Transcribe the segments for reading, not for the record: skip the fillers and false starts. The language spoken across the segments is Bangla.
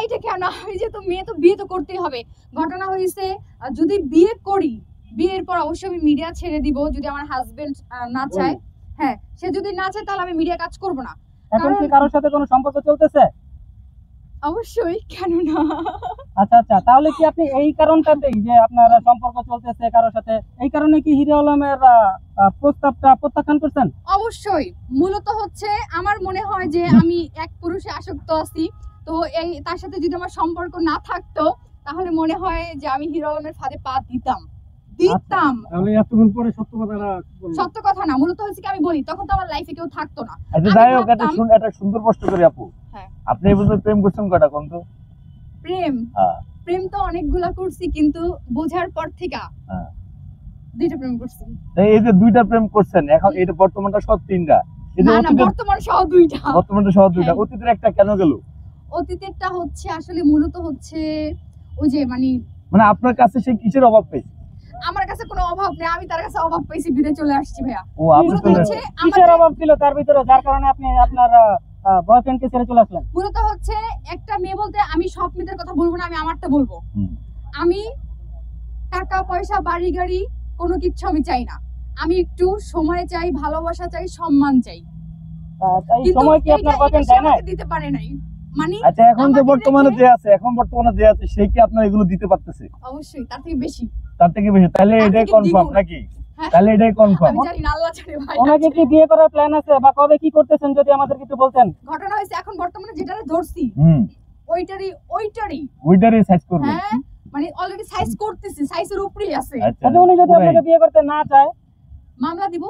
এইটা কেন, আমি যে তো মেয়ে, তো বিয়ে তো করতেই হবে। ঘটনা হয়েছে যদি বিয়ে করি, বিয়ের পর অবশ্যই আমি মিডিয়া ছেড়ে দিব যদি আমার হাজবেন্ড না চায়। হ্যাঁ, সে যদি না চায় তাহলে আমি মিডিয়া কাজ করব না। এখন কি কারোর সাথে কোনো সম্পর্ক চলতেছে? অবশ্যই, কেন না। আচ্ছা আচ্ছা, তাহলে কি আপনি এই কারণটাতেই যে আপনার সম্পর্ক চলতেছে কারোর সাথে, এই কারণে কি হিরো আলমের প্রস্তাবটা প্রত্যাখ্যান করছেন? অবশ্যই, মূলত হচ্ছে আমার মনে হয় যে আমি এক পুরুষে আসক্ত আছি, তো এই তার সাথে যদি আমার সম্পর্ক না থাকতো তাহলে মনে হয় যে আমি হিরো আলমের ফাঁদে পা দিতাম। তাহলে এতক্ষণ পরে সত্য কথাটা বললেন। সত্য কথা না, মূলত হচ্ছে কি আমি বলি তখন তো আমার লাইফে কেউ থাকতো না। আচ্ছা আমি যাই হোক, ভাবতাম- একটা সুন্দর প্রশ্ন করি আপু। হ্যাঁ। আপনি এই পর্যন্ত প্রেম করছেন কয়টা কোন তো? প্রেম হ্যাঁ প্রেম তো অনেকগুলা করছি, কিন্তু বোঝার পর থেকে হ্যাঁ। 2টা প্রেম করছি। এই যে 2টা প্রেম করছেন, এখন এটা বর্তমানটা সব 3টা, এই যে না না, বর্তমান সহ 2টা। বর্তমানটা সব 2টা, হ্যাঁ। অতীতের একটা কেন গেল? অতীতেরটা হচ্ছে আসলে মূলত হচ্ছে ওই যে মানে আপনার কাছে সে কিসের অভাব পেয়েছে? আমার কাছে কোনো অভাব নেই, আমি তার কাছে অভাব পেয়েছি, বিদে চলে আসছি ভাইয়া। ও আপনি মূলত চলে হচ্ছে আসছেন। কিসের অভাব ছিল তার ভিতরে যার কারণে আপনি আপনার বয়ফ্রেন্ডকে ছেড়ে চলে আসলেন? মূলত হচ্ছে একটা মেয়ে বলতে আমি সব মেয়েদের কথা বলবো না, আমি আমারটা বলবো। হুম। আমি টাকা পয়সা বাড়ি গাড়ি কোনো কিছু আমি চাই না, আমি একটু সময় চাই, ভালোবাসা চাই, সম্মান চাই। এই কিন্তু সময় কি আপনার এইটা বয়ফ্রেন্ড সে দেয় না? আমাকে দিতে পারে নাই। মানে আচ্ছা এখন যে আমাকে বর্তমানে দেখে- যে আছে, সে কি আপনার এগুলো দিতে পারতেছে? অবশ্যই তার থেকে বেশি। তার থেকে বেশি? তাহলে তার এটাই থেকে কনফার্ম দ্বিগুণ। নাকি? হ্যাঁ। তাহলে এটাই কনফার্ম। আমি জানি না, আল্লাহ জানে ভাই। ওনাকে কি বিয়ে করার প্ল্যান আছে বা কবে কি করতেছেন যদি আমাদেরকে একটু বলতেন? ঘটনা হয়েছে এখন বর্তমানে যেটা ধরছি হুম, ওইটারই সাইজ করবে। হ্যাঁ, মানে অলরেডি সাইজ করতেছি, সাইজের উপরেই আছে। আচ্ছা আচ্ছা, উনি যদি পুরাই। আপনাকে বিয়ে করতে না চায়? মামলা দিব।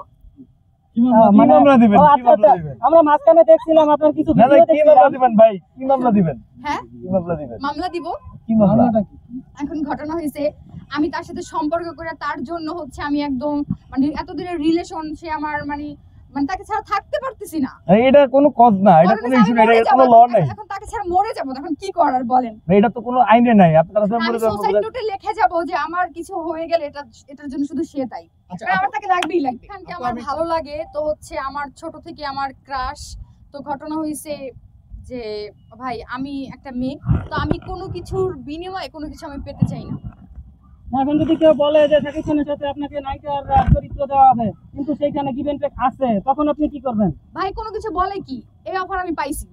কি মামলা? কি মামলা দিবেন? ও, কি আচ্ছা, মামলা আচ্ছা, দিবেন? আমরা মাঝখানে দেখছিলাম আপনার কিছু না না, ভিডিও কি মামলা দেখছিলাম। দিবেন ভাই? কি মামলা দিবেন? হ্যাঁ, কি মামলা দিবেন? মামলা দিব। কি মামলা? মামলাটা কি? এখন ঘটনা হয়েছে আমি তার সাথে সম্পর্ক করে তার জন্য হচ্ছে আমি একদম মানে এতদিনের রিলেশন, সে আমার মানে তাকে ছাড়া থাকতে পারতেছি না। এটা কোনো কজ না, এটা কোনো Already ইস্যু আমি না, মরে এটা যাবো, কোনো ল নাই। এখন তাকে ছাড়া মরে যাবো, এখন কি করার বলেন? এটা তো কোনো আইনে নাই। আপনার কাছে আমি মরে যাবেন সুসাইড বলে- নোটে লিখে যাব যে আমার কিছু হয়ে গেলে এটার জন্য শুধু সে দায়ী। আচ্ছা, কারণ আমার তাকে লাগবেই লাগবে। খানকে আপু, আমার আমি- ভালো লাগে, তো হচ্ছে আমার ছোট থেকে আমার ক্রাশ। তো ঘটনা হয়েছে যে ভাই আমি একটা মেয়ে, তো আমি কোনো কিছুর বিনিময়ে কোনো কিছু আমি পেতে চাই না। এখন যদি কেউ বলে যে শাকিব খানের সাথে আপনাকে নায়িকার চরিত্র দেওয়া হবে কিন্তু সেইখানে গিভেন টেক আছে, তখন আপনি কি করবেন? ভাই কোনো কিছু বলে কি, এই অফার আমি পাইছি,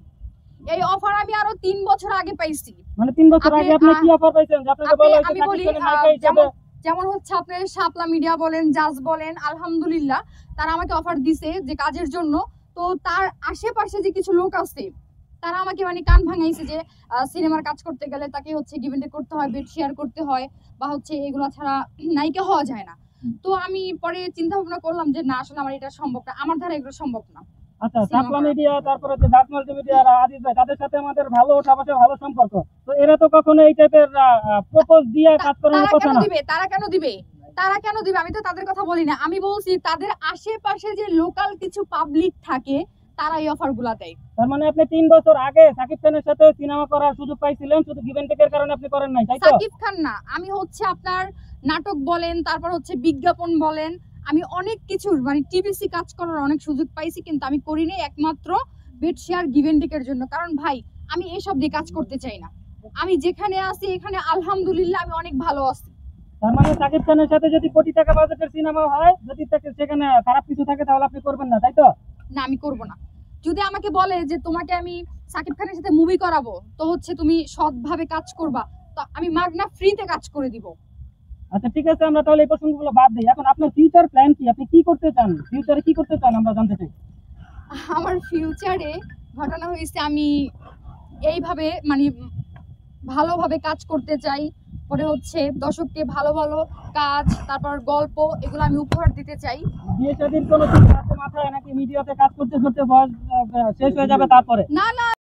এই অফার আমি আরো 3 বছর আগে পাইছি। মানে 3 বছর আপনি- আগে আপনি কি অফার পাইছেন যে আপনাকে বলা হয়েছে আমি শাকিব বলি খানের নায়িকা হিসেবে? যেমন হচ্ছে আপনার শাপলা মিডিয়া বলেন, জাজ বলেন, আলহামদুলিল্লাহ তারা আমাকে অফার দিছে যে কাজের জন্য। তো তার আশেপাশে যে কিছু লোক আছে তারা আমাকে মানে কান ভাঙাইছে যে সিনেমার কাজ করতে গেলে তাকে হচ্ছে গিভ এন্ড টেক করতে হয়, বেড শেয়ার করতে হয়, বা হচ্ছে এগুলো ছাড়া নায়িকা হওয়া যায় না। তো আমি পরে চিন্তা ভাবনা করলাম যে না, আসলে আমার এটা সম্ভব না, আমার দ্বারা এগুলো সম্ভব না। আচ্ছা, সিনেমা শাপলা করা। মিডিয়া, তারপরে যে জাজ মাল্টিমিডিয়া আর আজিজ ভাই, তাদের সাথে আমাদের ভালো ওঠা বসা, ভালো সম্পর্ক। তো এরা তো কখনো এই টাইপের প্রপোজ দিয়ে কাজ করানোর তারা কথা কেন না। দিবে? তারা কেন দিবে? আমি তো তাদের কথা বলি না, আমি বলছি তাদের আশেপাশে যে লোকাল কিছু পাবলিক থাকে তারা এই অফার গুলা দেয়। তার মানে আপনি 3 বছর আগে শাকিব খানের সাথে সিনেমা করার সুযোগ পাইছিলেন, শুধু গিভেন টেকের কারণে আপনি করেন নাই, তাই তো? সাকিব খান না, আমি হচ্ছে আপনার নাটক বলেন, তারপর হচ্ছে বিজ্ঞাপন বলেন, আমি অনেক কিছুর মানে টিভিসি কাজ করার অনেক সুযোগ পাইছি, কিন্তু আমি করি নাই একমাত্র বেড শেয়ার গিভ এন্ড টেকের জন্য। কারণ ভাই আমি এসব দিয়ে কাজ করতে চাই না, আমি যেখানে আছি এখানে আলহামদুলিল্লাহ আমি অনেক ভালো আছি। তার মানে শাকিব খানের সাথে যদি কোটি টাকা বাজেটের সিনেমা হয়, যদি সেখানে খারাপ কিছু থাকে তাহলে আপনি করবেন না, তাই তো? না, আমি করব না। যদি আমাকে বলে যে তোমাকে আমি সাকিব খানের সাথে মুভি করাবো, তো হচ্ছে তুমি সৎভাবে কাজ করবা, তো আমি মাগনা ফ্রিতে কাজ করে দিব। আচ্ছা ঠিক আছে, আমরা তাহলে এই প্রসঙ্গগুলো বাদ দিই। এখন আপনার ফিউচার প্ল্যান কি? আপনি কি করতে চান? ফিউচারে কি করতে চান আমরা জানতে চাই। আমার ফিউচারে ঘটনা হয়েছে আমি এইভাবে মানে ভালোভাবে কাজ করতে চাই, পরে হচ্ছে দর্শককে ভালো ভালো কাজ, তারপর গল্প, এগুলো আমি উপহার দিতে চাই। বিয়ে শাদীর কোনো চিন্তা আছে মাথায়, নাকি মিডিয়াতে কাজ করতে করতে বয়স শেষ হয়ে যাবে তারপরে? না না,